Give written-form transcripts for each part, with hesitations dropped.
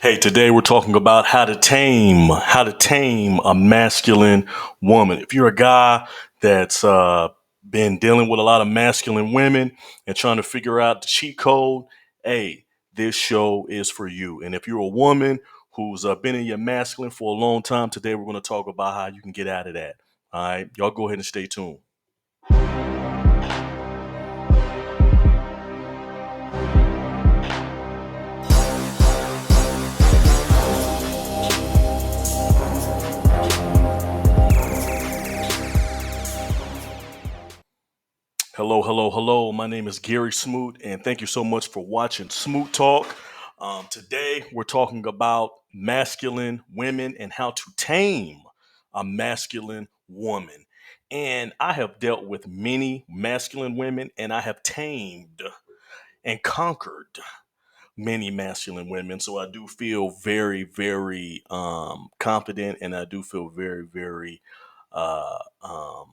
Hey, today we're talking about how to tame a masculine woman. If you're a guy that's been dealing with a lot of masculine women and trying to figure out the cheat code, hey, this show is for you. And if you're a woman who's been in your masculine for a long time, today we're going to talk about how you can get out of that. All right, y'all go ahead and stay tuned. Hello, hello, hello. My name is Gary Smoot, and thank you so much for watching Smoot Talk. Today, we're talking about masculine women and how to tame a masculine woman. And I have dealt with many masculine women, and I have tamed and conquered many masculine women. So I do feel very, very confident, and I do feel very, very uh, um,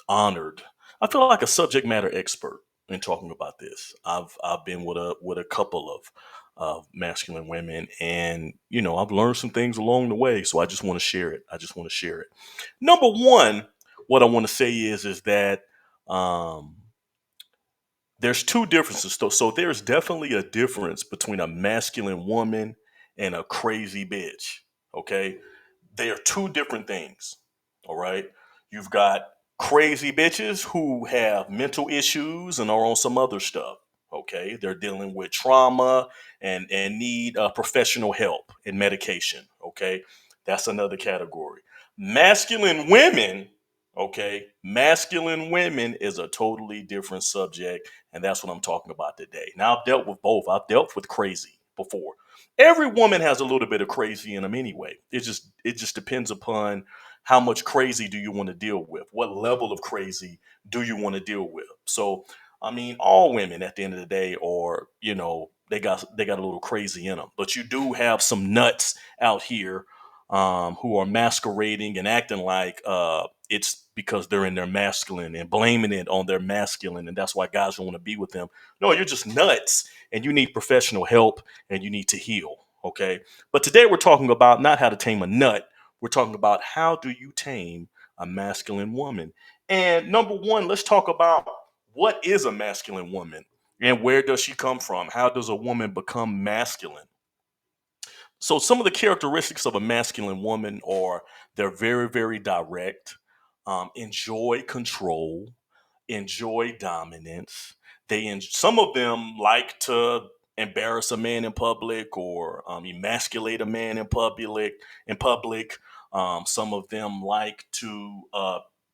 honored. I feel like a subject matter expert in talking about this. I've been with a couple of masculine women, and I've learned some things along the way. So I just want to share it. I just want to share it. Number one, what I want to say is that um, there's two differences. So there's definitely a difference between a masculine woman and a crazy bitch. Okay, they are two different things. All right. You've got crazy bitches who have mental issues and are on some other stuff. Okay. They're dealing with trauma and need professional help and medication. Okay. That's another category. Masculine women. Okay. Masculine women is a totally different subject. And that's what I'm talking about today. Now, I've dealt with both. I've dealt with crazy before. Every woman has a little bit of crazy in them anyway. It just depends upon how much crazy do you want to deal with? What level of crazy do you want to deal with? So, I mean, all women at the end of the day are, they got a little crazy in them. But you do have some nuts out here who are masquerading and acting like it's because they're in their masculine and blaming it on their masculine, and that's why guys don't want to be with them. No, you're just nuts, and you need professional help, and you need to heal. Okay, but today we're talking about not how to tame a nut. We're talking about how do you tame a masculine woman. And number one, let's talk about what is a masculine woman and where does she come from? How does a woman become masculine? So some of the characteristics of a masculine woman are they're very, very direct, enjoy control, enjoy dominance. Some of them like to embarrass a man in public or emasculate a man in public. In public, some of them like to,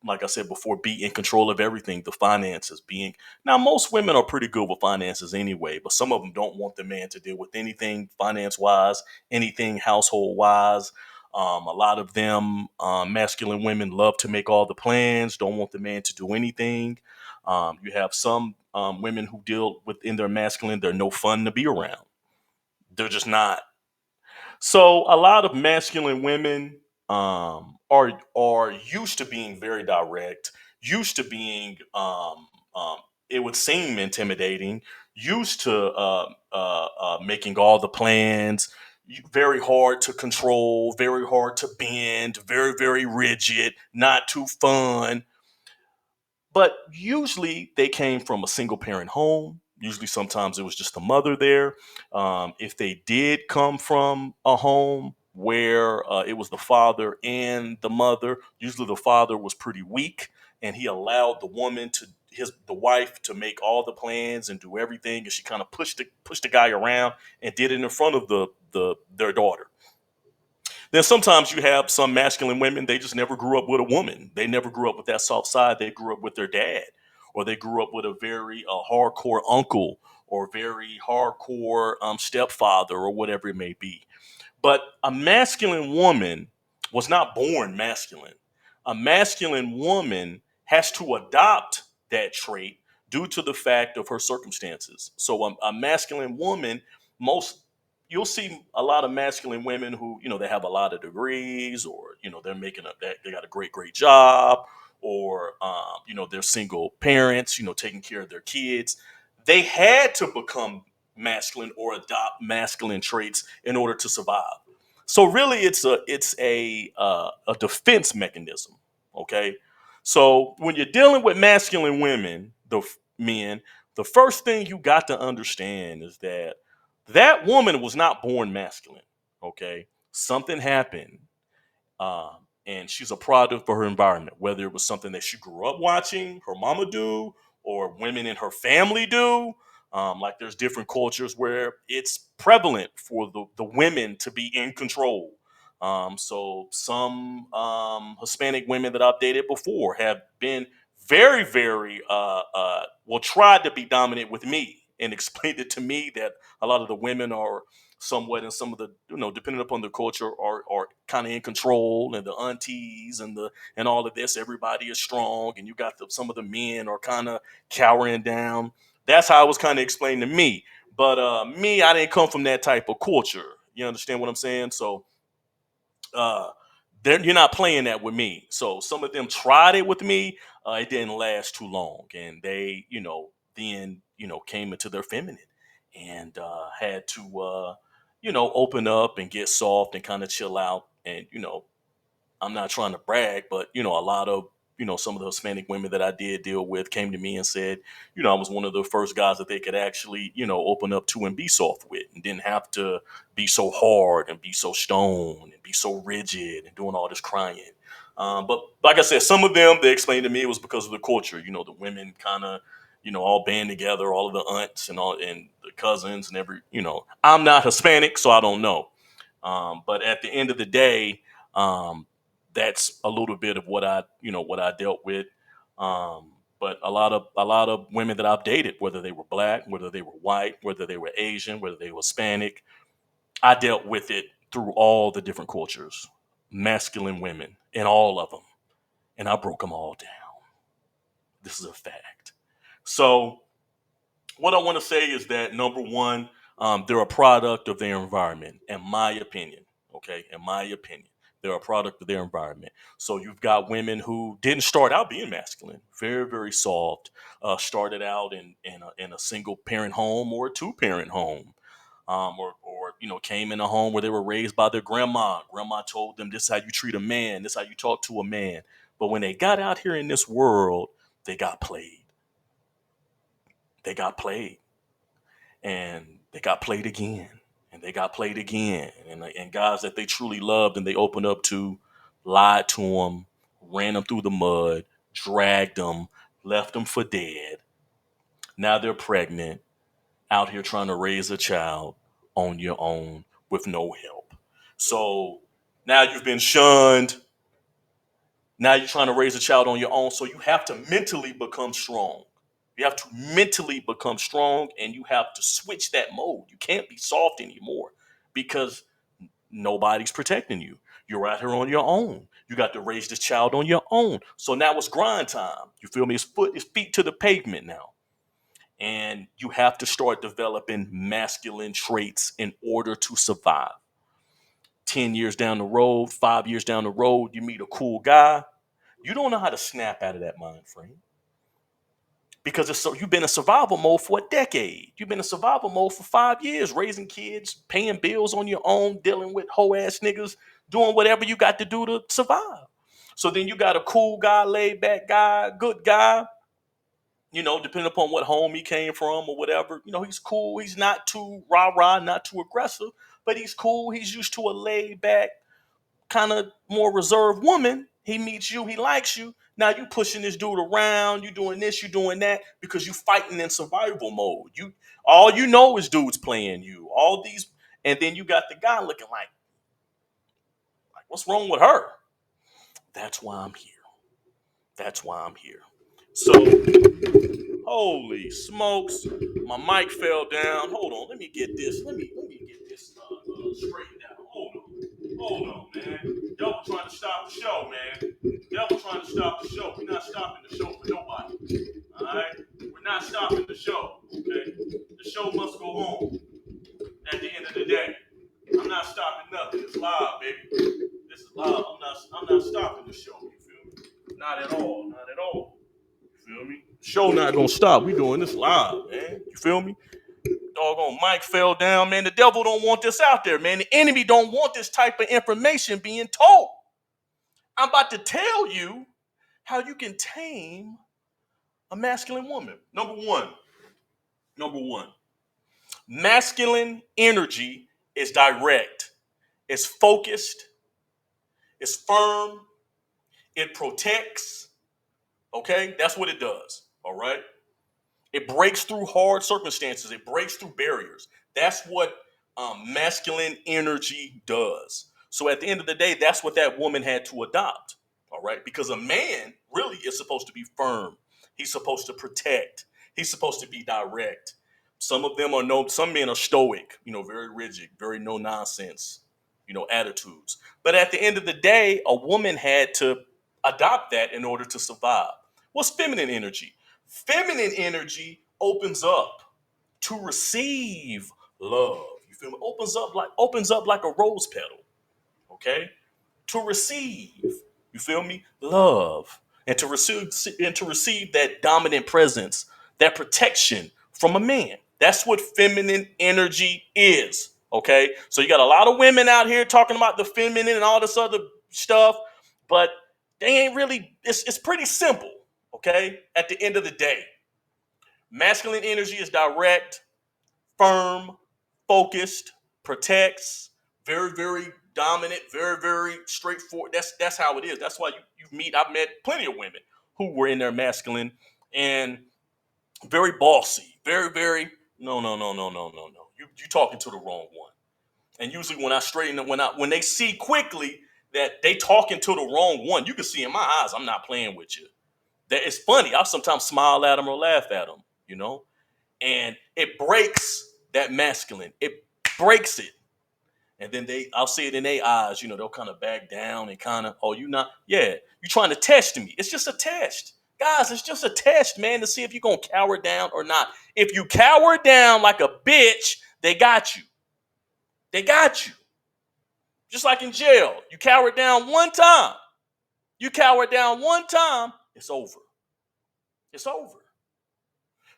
like I said before, be in control of everything. The finances, being now, most women are pretty good with finances anyway, but some of them don't want the man to deal with anything finance wise, anything household wise. A lot of them, masculine women, love to make all the plans, don't want the man to do anything. You have some women who deal within their masculine, they're no fun to be around. They're just not. So a lot of masculine women are used to being very direct, used to being it would seem intimidating, used to making all the plans, very hard to control, very hard to bend, very very rigid, not too fun. But usually they came from a single parent home. Usually, sometimes it was just a mother there. If they did come from a home where it was the father and the mother, usually the father was pretty weak, and he allowed the woman to the wife to make all the plans and do everything, and she kind of pushed the guy around and did it in front of their daughter. Then sometimes you have some masculine women, they just never grew up with a woman. They never grew up with that soft side. They grew up with their dad, or they grew up with a very hardcore uncle, or very hardcore stepfather, or whatever it may be. But a masculine woman was not born masculine. A masculine woman has to adopt that trait due to the fact of her circumstances. So a masculine woman, most you'll see a lot of masculine women who they have a lot of degrees, or they're making they got a great job, or they're single parents, taking care of their kids. They had to become masculine or adopt masculine traits in order to survive. So really, it's a defense mechanism. Okay, so when you're dealing with masculine women, men, the first thing you got to understand is that that woman was not born masculine. Okay, something happened, and she's a product of her environment, whether it was something that she grew up watching her mama do or women in her family do. Like there's different cultures where it's prevalent for the women to be in control. So some Hispanic women that I've dated before have been very, very well tried to be dominant with me and explained it to me that a lot of the women are somewhat, and some of the, depending upon the culture, are kind of in control, and the aunties and all of this, everybody is strong, and you got some of the men are kind of cowering down. That's how it was kind of explained to me. But me, I didn't come from that type of culture. You understand what I'm saying? So uh you're not playing that with me. So some of them tried it with me. It didn't last too long, and they, then came into their feminine and had to open up and get soft and kind of chill out. And I'm not trying to brag, but a lot of some of the Hispanic women that I did deal with came to me and said, I was one of the first guys that they could actually open up to and be soft with, and didn't have to be so hard and be so stone and be so rigid and doing all this crying. But like I said, some of them, they explained to me it was because of the culture. The women kind of all band together, all of the aunts and all and the cousins and every. I'm not Hispanic, so I don't know. But at the end of the day, um, that's a little bit of what I dealt with. But a lot of women that I've dated, whether they were black, whether they were white, whether they were Asian, whether they were Hispanic, I dealt with it through all the different cultures, masculine women, and all of them, and I broke them all down. This is a fact. So what I want to say is that number one, they're a product of their environment, in my opinion. Okay, in my opinion, they're a product of their environment. So you've got women who didn't start out being masculine, very, very soft, started out in a single parent home or a two parent home. Or came in a home where they were raised by their grandma. Grandma told them, this is how you treat a man, this is how you talk to a man. But when they got out here in this world, they got played. They got played, and they got played again, and they got played again, and guys that they truly loved and they opened up to lied to them, ran them through the mud, dragged them, left them for dead. Now they're pregnant, out here trying to raise a child on your own with no help. So now you've been shunned. Now you're trying to raise a child on your own. So you have to mentally become strong. You have to mentally become strong, and you have to switch that mode. You can't be soft anymore because nobody's protecting you. You're out here on your own. You got to raise this child on your own. So now it's grind time. You feel me? His feet to the pavement now. And you have to start developing masculine traits in order to survive. 10 years down the road, 5 years down the road, you meet a cool guy. You don't know how to snap out of that mind frame because you've been in survival mode for a decade. You've been in survival mode for 5 years, raising kids, paying bills on your own, dealing with hoe ass niggas, doing whatever you got to do to survive. So then you got a cool guy, laid back guy, good guy. Depending upon what home he came from or whatever, he's cool. He's not too rah rah, not too aggressive, but he's cool. He's used to a laid back, kind of more reserved woman. He meets you, he likes you. Now you pushing this dude around, you doing this, you doing that because you fighting in survival mode. All you know is dudes playing you. All these, and then you got the guy looking like what's wrong with her? That's why I'm here. That's why I'm here. So, holy smokes, my mic fell down. Hold on, let me get this. Let me get this straightened out. Hold on, man. Y'all were trying to stop the show, man. Y'all were trying to stop the show. We're not stopping the show for nobody. All right, we're not stopping the show. Okay, the show must go on. At the end of the day, I'm not stopping nothing. It's live, baby. This is live. I'm not stopping the show. You feel me? Not at all. Not at all. You feel me? The show not gonna stop. We doing this live, man. You feel me? Doggone Mike fell down, man. The devil don't want this out there, man. The enemy don't want this type of information being told. I'm about to tell you how you can tame a masculine woman. Number one, masculine energy is direct, it's focused, it's firm, it protects. Okay, that's what it does. All right. It breaks through hard circumstances. It breaks through barriers. That's what masculine energy does. So at the end of the day, that's what that woman had to adopt. All right, because a man really is supposed to be firm. He's supposed to protect. He's supposed to be direct. Some of them are no. Some men are stoic. Very rigid, very no nonsense. Attitudes. But at the end of the day, a woman had to adopt that in order to survive. What's feminine energy? Feminine energy opens up to receive love. You feel me? Opens up like a rose petal. Okay, to receive. You feel me? Love, and to receive that dominant presence, that protection from a man. That's what feminine energy is. Okay, so you got a lot of women out here talking about the feminine and all this other stuff, but they ain't really. It's pretty simple. Okay, at the end of the day, masculine energy is direct, firm, focused, protects, very, very dominant, very, very straightforward. That's how it is. That's why I've met plenty of women who were in their masculine and very bossy, very, very no, no, no, no, no, no, no. You talking to the wrong one. And usually when they see quickly that they talking to the wrong one, you can see in my eyes, I'm not playing with you. That it's funny. I'll sometimes smile at them or laugh at them, and it breaks that masculine. It breaks it. And then I'll see it in their eyes, they'll kind of back down and kind of, oh, you not, yeah, you trying to test me. It's just a test. Guys, it's just a test, man, to see if you're going to cower down or not. If you cower down like a bitch, they got you. They got you. Just like in jail. You cower down one time. You cower down one time, it's over. It's over.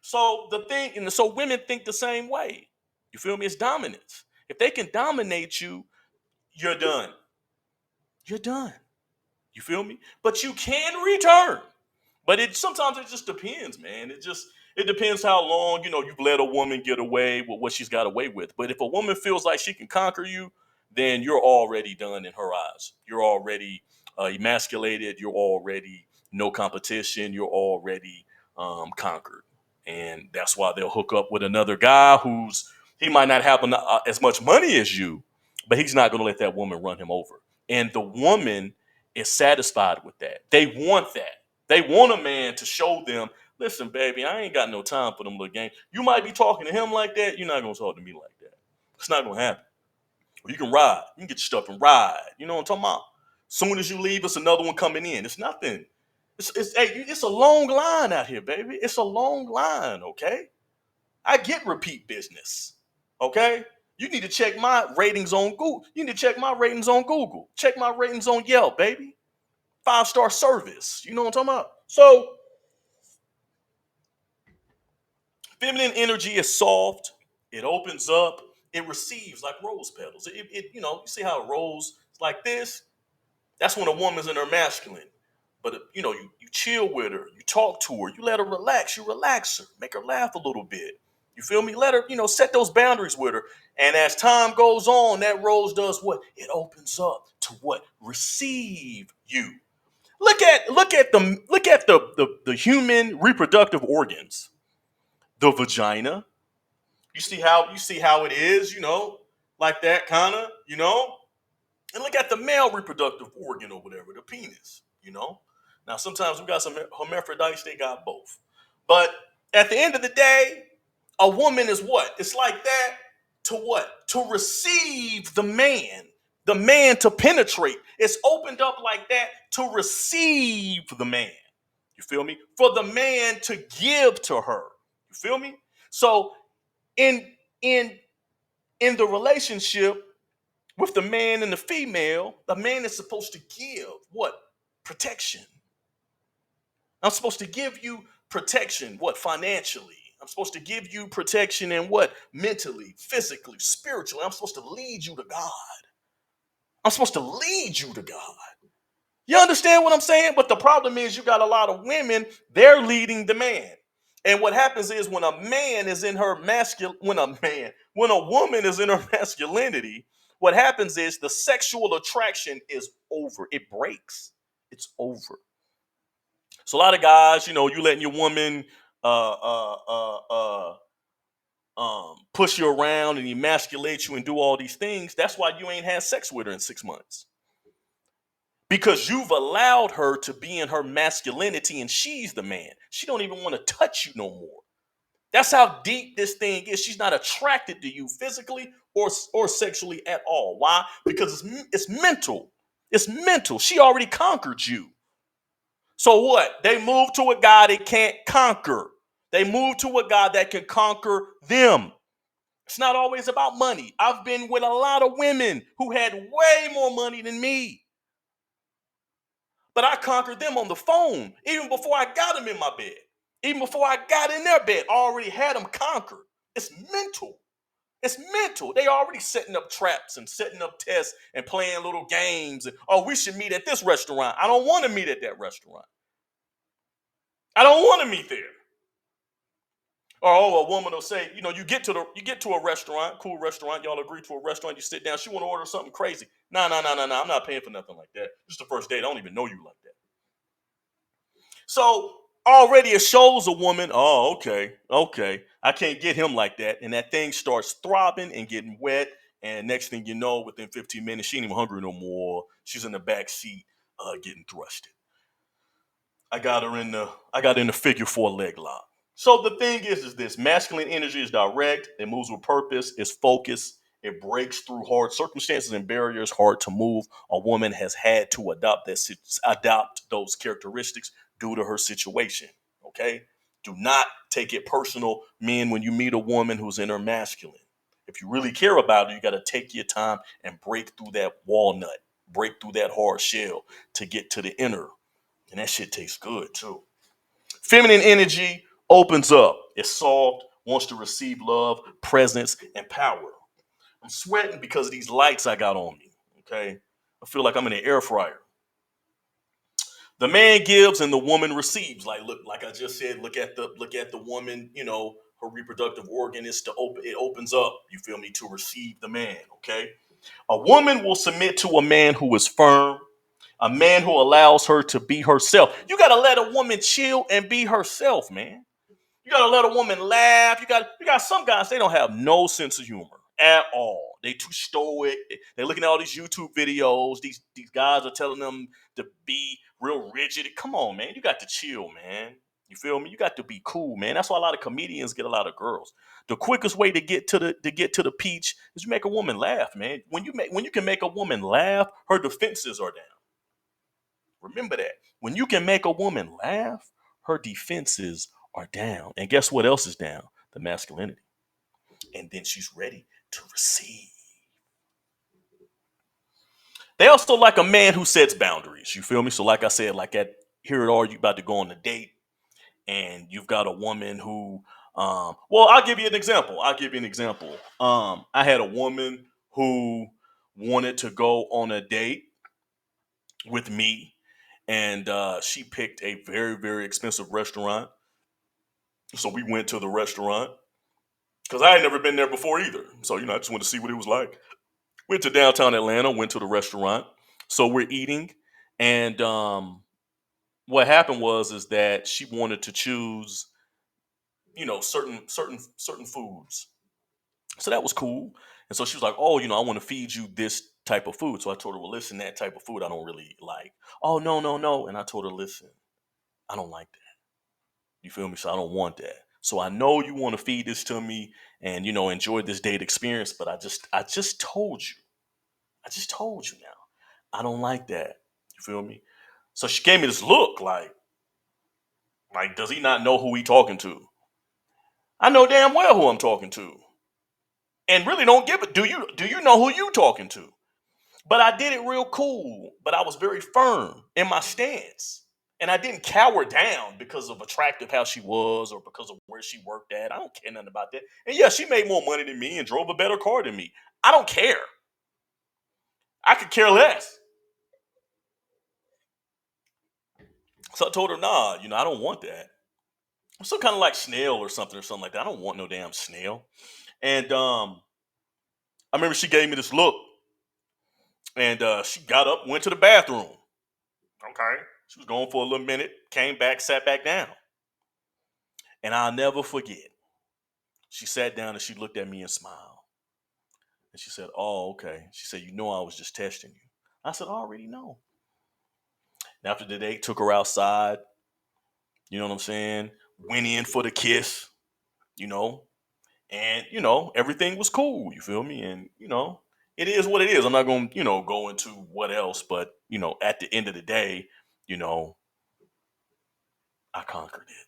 So women think the same way. You feel me? It's dominance. If they can dominate you, you're done. You're done. You feel me? But you can return. But sometimes it just depends, man. It depends how long, you've let a woman get away with what she's got away with. But if a woman feels like she can conquer you, then you're already done in her eyes. You're already emasculated. You're already no competition. You're already conquered. And that's why they'll hook up with another guy he might not have as much money as you, but he's not going to let that woman run him over. And the woman is satisfied with that. They want that. They want a man to show them, listen, baby, I ain't got no time for them little games. You might be talking to him like that. You're not going to talk to me like that. It's not going to happen. Or you can ride. You can get your stuff and ride. You know what I'm talking about? Soon as you leave, it's another one coming in. It's nothing. It's a long line out here, baby. It's a long line, okay? I get repeat business, okay? You need to check my ratings on Google. You need to check my ratings on Google. Check my ratings on Yelp, baby. 5-star service. You know what I'm talking about? So, feminine energy is soft. It opens up. It receives like rose petals. You see how a rose is like this? That's when a woman's in her masculine. But you chill with her, you talk to her, you let her relax, you relax her, make her laugh a little bit. You feel me? Let her, set those boundaries with her. And as time goes on, that rose does what? It opens up to what? Receive you. Look at the human reproductive organs. The vagina. You see how it is, like that kind of, and look at the male reproductive organ or whatever, the penis. Now, sometimes we got some hermaphrodites, they got both. But at the end of the day, a woman is what? It's like that to what? To receive the man to penetrate. It's opened up like that to receive the man. You feel me? For the man to give to her. You feel me? So in in in the relationship, with the man and the female, the man is supposed to give what? Protection. I'm supposed to give you protection. What? Financially. I'm supposed to give you protection and what? Mentally, physically, spiritually. I'm supposed to lead you to God. I'm supposed to lead you to God. You understand what I'm saying? But the problem is you got a lot of women, they're leading the man. And what happens is when a man is in her when a woman is in her masculinity, what happens is the sexual attraction is over. It breaks. It's over. So a lot of guys, you letting your woman uh uh uh uh push you around and emasculate you and do all these things. That's why you ain't had sex with her in 6 months. Because you've allowed her to be in her masculinity and she's the man. She don't even want to touch you no more. That's how deep this thing is. She's not attracted to you physically or sexually at all. Why? Because it's mental. It's mental. She already conquered you. So what? They move to a God they can't conquer. They move to a God that can conquer them. It's not always about money. I've been with a lot of women who had way more money than me. But I conquered them on the phone, even before I got them in my bed. Even before I got in their bed, I already had them conquered. It's mental. It's mental. They already setting up traps and setting up tests and playing little games. And, oh, we should meet at this restaurant. I don't want to meet at that restaurant. I don't want to meet there. Or a woman will say, you get to a restaurant, cool restaurant, y'all agree to a restaurant, you sit down, she want to order something crazy. No, no, no, no, no. I'm not paying for nothing like that. This is the first date. I don't even know you like that. So already it shows a woman, oh, okay, okay. I can't get him like that. And that thing starts throbbing and getting wet. And next thing you know, within 15 minutes, she ain't even hungry no more. She's in the back seat, getting thrusted. I got in the figure four leg lock. So the thing is this masculine energy is direct, it moves with purpose, it's focused, it breaks through hard circumstances and barriers, hard to move. A woman has had to adopt those characteristics due to her situation. Okay? Do not take it personal, men, when you meet a woman who's in her masculine. If you really care about her, you got to take your time and break through that walnut, break through that hard shell to get to the inner. And that shit tastes good too. Feminine energy opens up. It's soft, wants to receive love, presence, and power. I'm sweating because of these lights I got on me. Okay. I feel like I'm in an air fryer. The man gives and the woman receives. Like, look, like I just said, look at the woman, her reproductive organ is to open, it opens up, you feel me, to receive the man. Okay. A woman will submit to a man who is firm, a man who allows her to be herself. You got to let a woman chill and be herself, man. You got to let a woman laugh. You got some guys, they don't have no sense of humor at all. They too stoic. They're looking at all these YouTube videos. These guys are telling them to be real rigid. Come on, man. You got to chill, man. You feel me? You got to be cool, man. That's why a lot of comedians get a lot of girls. The quickest way to get to the peach is you make a woman laugh, man. When you can make a woman laugh, her defenses are down. Remember that. When you can make a woman laugh, her defenses are down. And guess what else is down? The masculinity. And then she's ready to receive. They also like a man who sets boundaries. You feel me? So, like I said, like at here it are, you about to go on a date, and you've got a woman who, well, I'll give you an example. I had a woman who wanted to go on a date with me, and she picked a very, very expensive restaurant. So we went to the restaurant because I had never been there before either. So, I just wanted to see what it was like. Went to downtown Atlanta, went to the restaurant. So we're eating. And what happened was is that she wanted to choose, certain foods. So that was cool. And so she was like, oh, I want to feed you this type of food. So I told her, well, listen, that type of food I don't really like. Oh, no, no, no. And I told her, listen, I don't like that. You feel me? So I don't want that. So I know you want to feed this to me and enjoy this date experience, but I just told you. I just told you now. I don't like that. You feel me? So she gave me this look like does he not know who he talking to? I know damn well who I'm talking to. And really don't give it. Do you know who you talking to? But I did it real cool, but I was very firm in my stance. And I didn't cower down because of attractive how she was or because of where she worked at. I don't care nothing about that. And yeah, she made more money than me and drove a better car than me. I don't care. I could care less. So I told her, nah, I don't want that. I'm some kind of like snail or something like that. I don't want no damn snail. And I remember she gave me this look, and she got up, went to the bathroom. Okay. She was gone for a little minute, came back, sat back down. And I'll never forget. She sat down and she looked at me and smiled. And she said, "Oh, okay." She said, I was just testing you. I said, "I already know." And after the date, took her outside, you know what I'm saying? Went in for the kiss, you know, and, everything was cool. You feel me? And, it is what it is. I'm not going to, go into what else, but, at the end of the day, you know, I conquered it.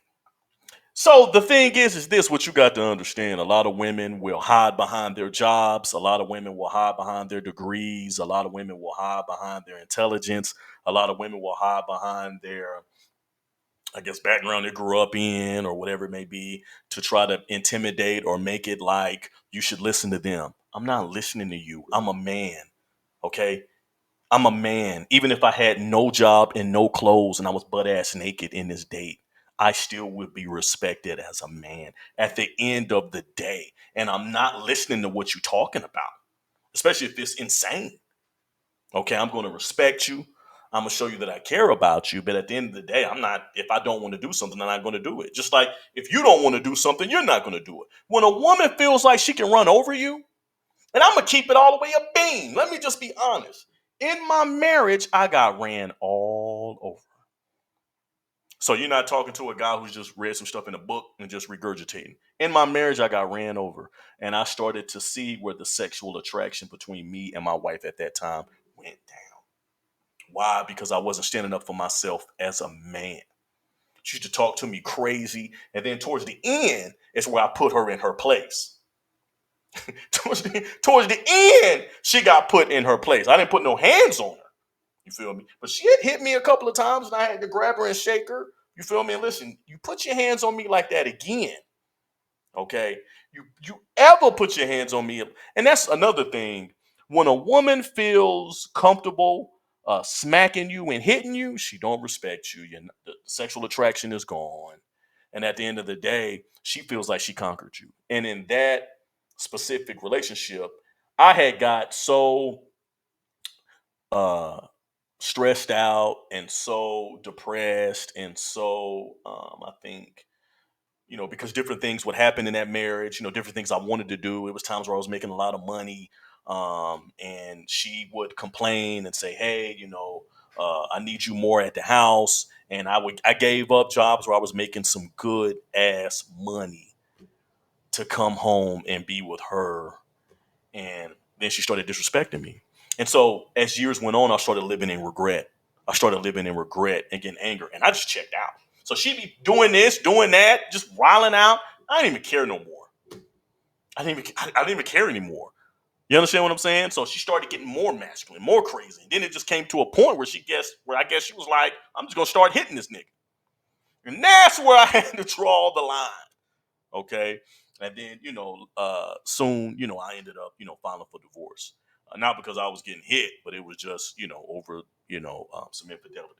So the thing is this what you got to understand. A lot of women will hide behind their jobs. A lot of women will hide behind their degrees. A lot of women will hide behind their intelligence. A lot of women will hide behind their, I guess, background they grew up in or whatever it may be to try to intimidate or make it like you should listen to them. I'm not listening to you. I'm a man. Okay. I'm a man. Even if I had no job and no clothes and I was butt ass naked in this date, I still would be respected as a man at the end of the day. And I'm not listening to what you're talking about, especially if it's insane. Okay, I'm going to respect you. I'm going to show you that I care about you. But at the end of the day, I'm not, if I don't want to do something, I'm not going to do it. Just like if you don't want to do something, you're not going to do it. When a woman feels like she can run over you, and I'm gonna keep it all the way a beam. Let me just be honest. In my marriage, I got ran all over. So you're not talking to a guy who's just read some stuff in a book and just regurgitating. In my marriage, I got ran over, and I started to see where the sexual attraction between me and my wife at that time went down. Why? Because I wasn't standing up for myself as a man. She used to talk to me crazy, and then towards the end is where I put her in her place. Towards the end, she got put in her place. I didn't put no hands on her. You feel me? But she had hit me a couple of times, and I had to grab her and shake her. You feel me? And listen, you put your hands on me like that again, okay? You ever put your hands on me, and that's another thing. When a woman feels comfortable smacking you and hitting you, she don't respect you. The sexual attraction is gone, and at the end of the day, she feels like she conquered you. And in that specific relationship, I had got so uh, stressed out and so depressed and so I think because different things would happen in that marriage, different things I wanted to do. It was times where I was making a lot of money, and she would complain and say, "Hey, I need you more at the house." And I gave up jobs where I was making some good ass money to come home and be with her. And then she started disrespecting me. And so as years went on, I started living in regret. I started living in regret and getting anger, and I just checked out. So she'd be doing this, doing that, just wilding out. I didn't even care no more. I didn't even care anymore. You understand what I'm saying? So she started getting more masculine, more crazy. And then it just came to a point where I guess she was like, I'm just gonna start hitting this nigga. And that's where I had to draw the line. Okay. And then, soon, I ended up, filing for divorce. Not because I was getting hit, but it was just, over, some infidelity.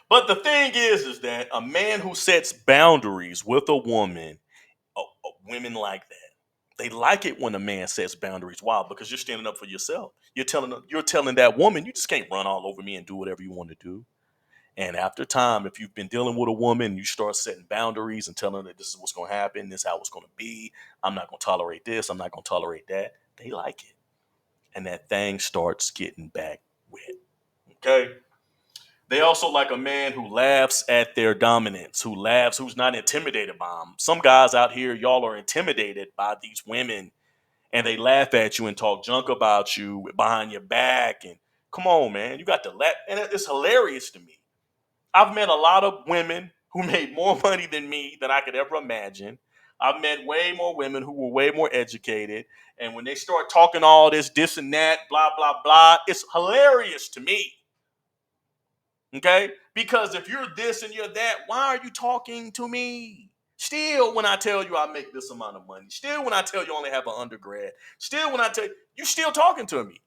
But the thing is that a man who sets boundaries with a woman, women like that. They like it when a man sets boundaries. Why? Because you're standing up for yourself. You're telling that woman, you just can't run all over me and do whatever you want to do. And after time, if you've been dealing with a woman, you start setting boundaries and telling her that this is what's going to happen, this is how it's going to be. I'm not going to tolerate this. I'm not going to tolerate that. They like it. And that thing starts getting back wet. Okay. They also like a man who laughs at their dominance, who's not intimidated by them. Some guys out here, y'all are intimidated by these women and they laugh at you and talk junk about you behind your back. And come on, man, you got to laugh. And it's hilarious to me. I've met a lot of women who made more money than me than I could ever imagine. I've met way more women who were way more educated. And when they start talking all this and that, blah, blah, blah, it's hilarious to me. Okay? Because if you're this and you're that, why are you talking to me? Still, when I tell you I make this amount of money, still when I tell you I only have an undergrad, still when I tell you, you still talking to me.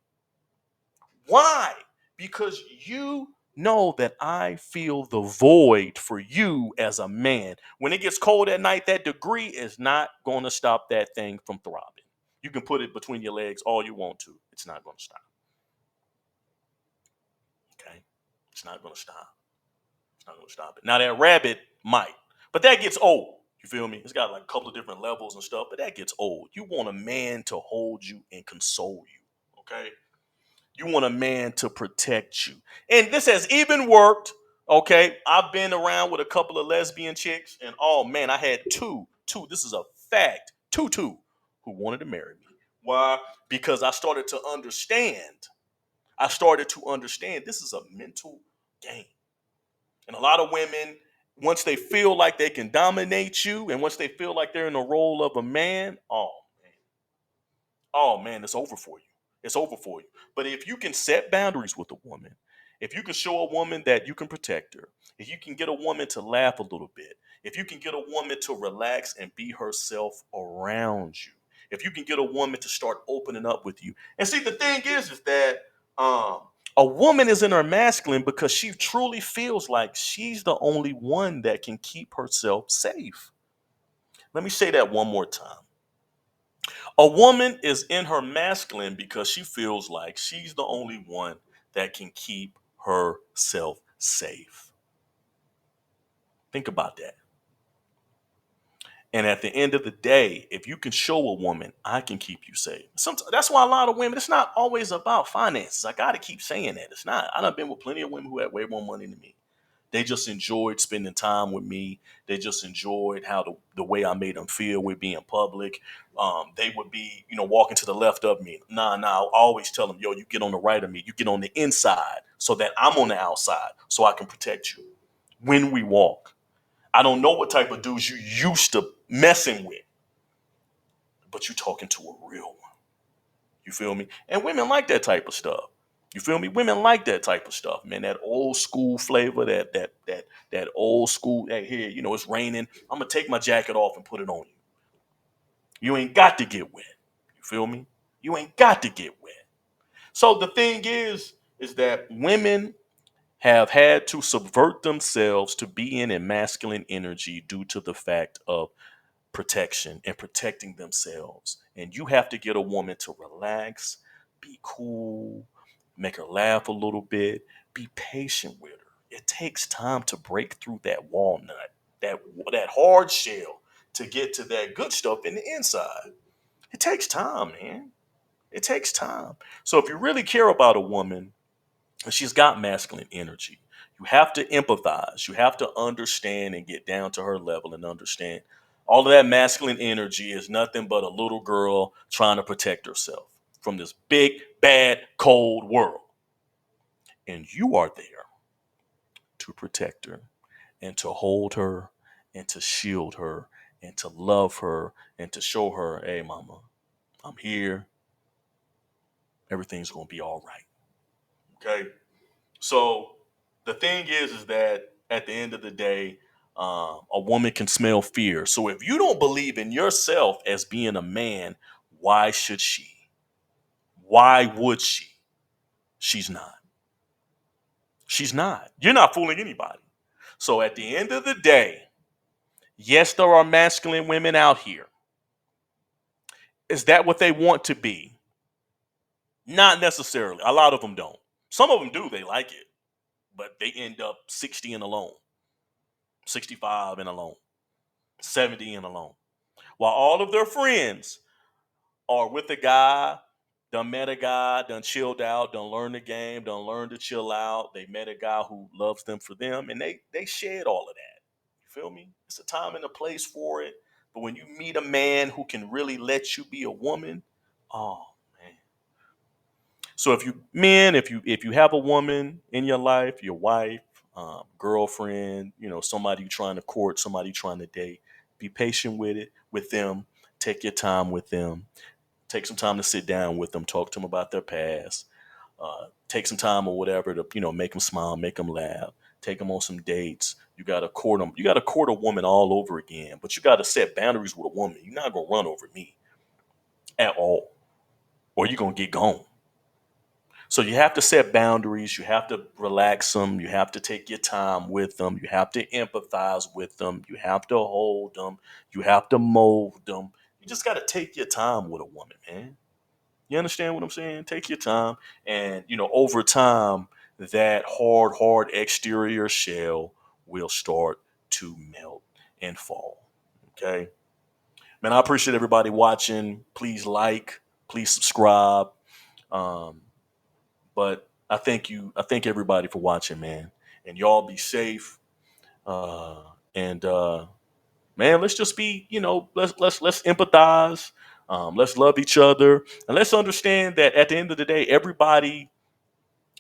Why? Because you know that I feel the void for you as a man. When it gets cold at night, that degree is not going to stop that thing from throbbing. You can put it between your legs all you want to. It's not going to stop. Okay? It's not going to stop. It's not going to stop it. Now, that rabbit might, but that gets old. You feel me? It's got like a couple of different levels and stuff, but that gets old. You want a man to hold you and console you. Okay? You want a man to protect you. And this has even worked. Okay. I've been around with a couple of lesbian chicks, and oh man, I had two. This is a fact. Two who wanted to marry me. Why? Because I started to understand. I started to understand this is a mental game. And a lot of women, once they feel like they can dominate you, and once they feel like they're in the role of a man, oh man, it's over for you. It's over for you. But if you can set boundaries with a woman, if you can show a woman that you can protect her, if you can get a woman to laugh a little bit, if you can get a woman to relax and be herself around you, if you can get a woman to start opening up with you. And see, the thing is that um, a woman is in her masculine because she truly feels like she's the only one that can keep herself safe. Let me say that one more time. A woman is in her masculine because she feels like she's the only one that can keep herself safe. Think about that. And at the end of the day, if you can show a woman, I can keep you safe. Sometimes, that's why a lot of women, it's not always about finances. I got to keep saying that. It's not. I've been with plenty of women who had way more money than me. They just enjoyed spending time with me. They just enjoyed how the way I made them feel with being public. They would be, walking to the left of me. Nah. I always tell them, yo, you get on the right of me. You get on the inside so that I'm on the outside so I can protect you when we walk. I don't know what type of dudes you used to messing with, but you talking to a real one. You feel me? And women like that type of stuff. You feel me? Women like that type of stuff, man. That old school flavor, that old school. Hey, here, it's raining. I'm gonna take my jacket off and put it on you. You ain't got to get wet. You feel me? You ain't got to get wet. So the thing is that women have had to subvert themselves to be in a masculine energy due to the fact of protection and protecting themselves. And you have to get a woman to relax, be cool, make her laugh a little bit, be patient with her. It takes time to break through that walnut, that hard shell to get to that good stuff in the inside. It takes time, man. It takes time. So if you really care about a woman, and she's got masculine energy, you have to empathize. You have to understand and get down to her level and understand all of that masculine energy is nothing but a little girl trying to protect herself from this big, bad, cold world. And you are there to protect her and to hold her and to shield her and to love her and to show her, hey, mama, I'm here. Everything's going to be all right. Okay. So the thing is that at the end of the day, a woman can smell fear. So if you don't believe in yourself as being a man, why should she? Why would she? She's not. She's not. You're not fooling anybody. So at the end of the day, yes, there are masculine women out here. Is that what they want to be? Not necessarily. A lot of them don't. Some of them do. They like it, but they end up 60 and alone, 65 and alone, 70 and alone. While all of their friends are with a guy, done met a guy, done chilled out, done learned the game, done learned to chill out. They met a guy who loves them for them, and they shed all of that. You feel me? It's a time and a place for it. But when you meet a man who can really let you be a woman, oh man. So if you have a woman in your life, your wife, girlfriend, somebody you're trying to court, somebody you're trying to date, be patient with them. Take your time with them. Take some time to sit down with them, talk to them about their past. take some time or whatever to make them smile, make them laugh, take them on some dates. You got to court them. You got to court a woman all over again, but you got to set boundaries with a woman. You're not gonna run over me at all, or you're gonna get gone. So you have to set boundaries. You have to relax them. You have to take your time with them. You have to empathize with them. You have to hold them. You have to mold them. You just got to take your time with a woman, man. You understand what I'm saying? Take your time. And, over time, that hard exterior shell will start to melt and fall. Okay. Man, I appreciate everybody watching. Please like, please subscribe. Um, but I thank everybody for watching, man. And y'all be safe. And man, let's just be, let's empathize. Let's love each other, and let's understand that at the end of the day, everybody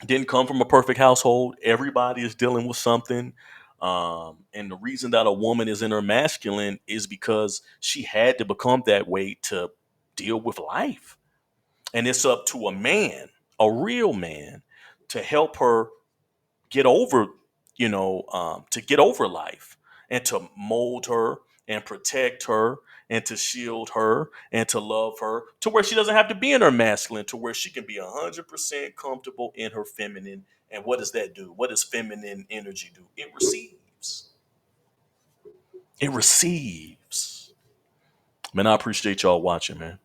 didn't come from a perfect household. Everybody is dealing with something. And the reason that a woman is in her masculine is because she had to become that way to deal with life. And it's up to a man, a real man, to help her get over, to get over life and to mold her and protect her and to shield her and to love her to where she doesn't have to be in her masculine, to where she can be 100% comfortable in her feminine. And what does that do? What does feminine energy do? It receives. It receives. Man, I appreciate y'all watching, man.